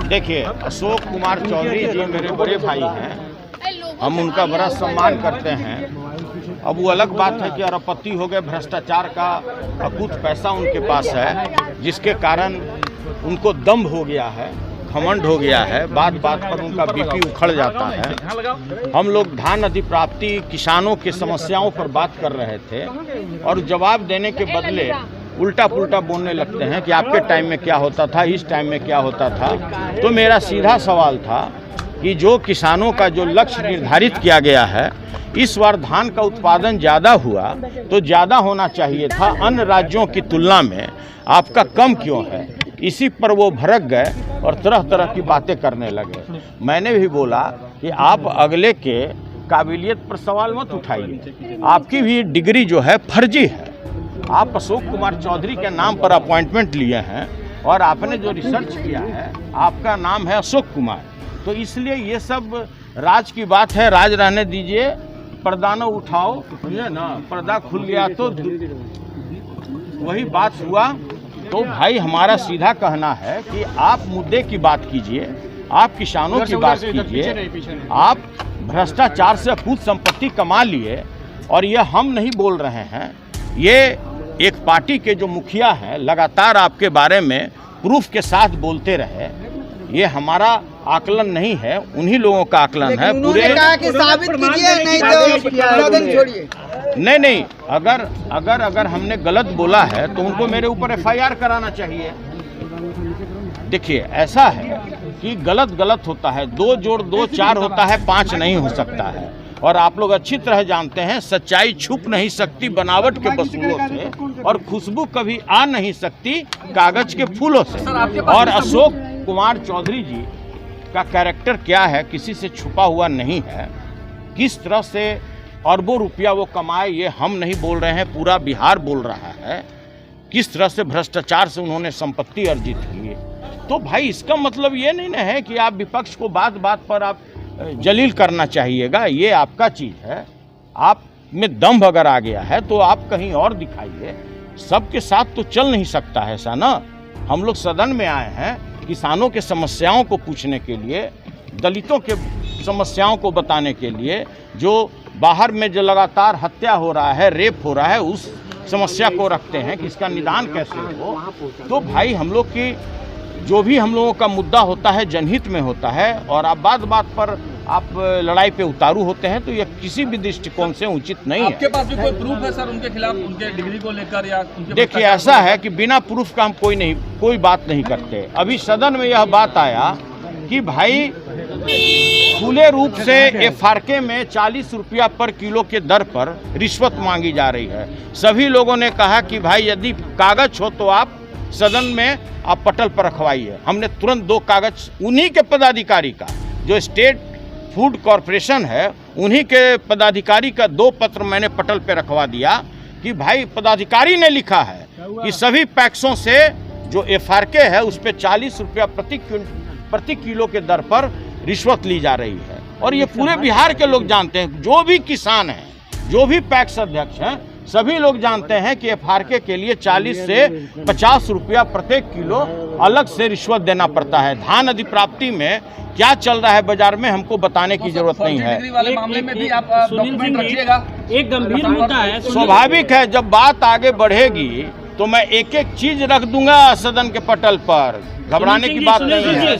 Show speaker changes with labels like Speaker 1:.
Speaker 1: देखिए, अशोक कुमार चौधरी जी मेरे बड़े भाई हैं, हम उनका बड़ा सम्मान करते हैं। अब वो अलग बात है कि अरबपति हो गए, भ्रष्टाचार का अकूत पैसा उनके पास है, जिसके कारण उनको दम्भ हो गया है, घमंड हो गया है, बात बात पर उनका बीपी उखड़ जाता है। हम लोग धान अधिप्राप्ति, किसानों की समस्याओं पर बात कर रहे थे और जवाब देने के बदले उल्टा पुल्टा बोलने लगते हैं कि आपके टाइम में क्या होता था, इस टाइम में क्या होता था। तो मेरा सीधा सवाल था कि जो किसानों का जो लक्ष्य निर्धारित किया गया है, इस बार धान का उत्पादन ज़्यादा हुआ तो ज़्यादा होना चाहिए था, अन्य राज्यों की तुलना में आपका कम क्यों है। इसी पर वो भड़क गए और तरह तरह की बातें करने लगे। मैंने भी बोला कि आप अगले के काबिलियत पर सवाल मत उठाइए, आपकी भी डिग्री जो है फर्जी है। आप अशोक कुमार चौधरी के नाम पर अपॉइंटमेंट लिए हैं और आपने जो रिसर्च किया है, आपका नाम है अशोक कुमार। तो इसलिए ये सब राज की बात है, राज रहने दीजिए, पर्दा न उठाओ, समझे ना, पर्दा खुल गया तो वही बात हुआ। तो भाई हमारा सीधा कहना है कि आप मुद्दे की बात कीजिए, आप किसानों की बात कीजिए। आप भ्रष्टाचार से अकूत संपत्ति कमा लिए और ये हम नहीं बोल रहे हैं, ये एक पार्टी के जो मुखिया हैं लगातार आपके बारे में प्रूफ के साथ बोलते रहे। ये हमारा आकलन नहीं है, उन्हीं लोगों का आकलन है। पूरे
Speaker 2: कहा कि साबित कीजिए, नहीं तो सदन छोड़िए।
Speaker 1: नहीं, अगर हमने गलत बोला है तो उनको मेरे ऊपर FIR कराना चाहिए। देखिए, ऐसा है कि गलत होता है, 2 जोड़ 2 4 होता है, 5 नहीं हो सकता है। और आप लोग अच्छी तरह जानते हैं, सच्चाई छुप नहीं सकती बनावट के वसूलों से, और खुशबू कभी आ नहीं सकती कागज के फूलों से। और अशोक कुमार चौधरी जी का कैरेक्टर क्या है, किसी से छुपा हुआ नहीं है। किस तरह से अरबों रुपया वो कमाए, ये हम नहीं बोल रहे हैं, पूरा बिहार बोल रहा है। किस तरह से भ्रष्टाचार से उन्होंने संपत्ति अर्जित की। तो भाई इसका मतलब ये नहीं ना है कि आप विपक्ष को बात बात पर आप जलील करना चाहिएगा, ये आपका चीज़ है। आप में दम्भ अगर आ गया है तो आप कहीं और दिखाइए। सबके साथ तो चल नहीं सकता है ऐसा ना। हम लोग सदन में आए हैं किसानों के समस्याओं को पूछने के लिए, दलितों के समस्याओं को बताने के लिए, जो बाहर में जो लगातार हत्या हो रहा है, रेप हो रहा है, उस समस्या को रखते हैं कि इसका निदान कैसे हो। तो भाई हम लोग की जो भी हम लोगों का मुद्दा होता है जनहित में होता है, और आप बात बात पर आप लड़ाई पे उतारू होते हैं, तो यह किसी भी दृष्टिकोण से उचित नहीं है।
Speaker 3: आपके पास भी कोई प्रूफ है सर उनके खिलाफ, उनके डिग्री को लेकर या उनके?
Speaker 1: देखिए, ऐसा है कि बिना प्रूफ का हम कोई बात नहीं करते। अभी सदन में यह बात आया कि भाई खुले रूप से FRK में 40 रुपया पर किलो के दर पर रिश्वत मांगी जा रही है। सभी लोगों ने कहा कि भाई यदि कागज हो तो आप सदन में आप पटल पर रखवाइए। हमने तुरंत 2 कागज उन्हीं के पदाधिकारी का, जो स्टेट फूड कॉरपोरेशन है, उन्हीं के पदाधिकारी का 2 पत्र मैंने पटल पर रखवा दिया कि भाई पदाधिकारी ने लिखा है कि सभी पैक्सों से जो FRK है उस पर 40 रुपया प्रति किलो के दर पर रिश्वत ली जा रही है। और ये पूरे बिहार के लोग जानते हैं, जो भी किसान हैं, जो भी पैक्स अध्यक्ष हैं, सभी लोग जानते हैं कि FRK के लिए 40 से 50 रुपया प्रत्येक किलो अलग से रिश्वत देना पड़ता है। धान अधिप्राप्ति में क्या चल रहा है बाजार में हमको बताने की जरूरत नहीं है।
Speaker 3: वाले मामले में भी आप डॉक्यूमेंट रखिएगा।
Speaker 4: एक गंभीर मुद्दा है,
Speaker 1: स्वाभाविक है, जब बात आगे बढ़ेगी तो मैं एक एक चीज रख दूंगा सदन के पटल पर, घबराने की बात नहीं है।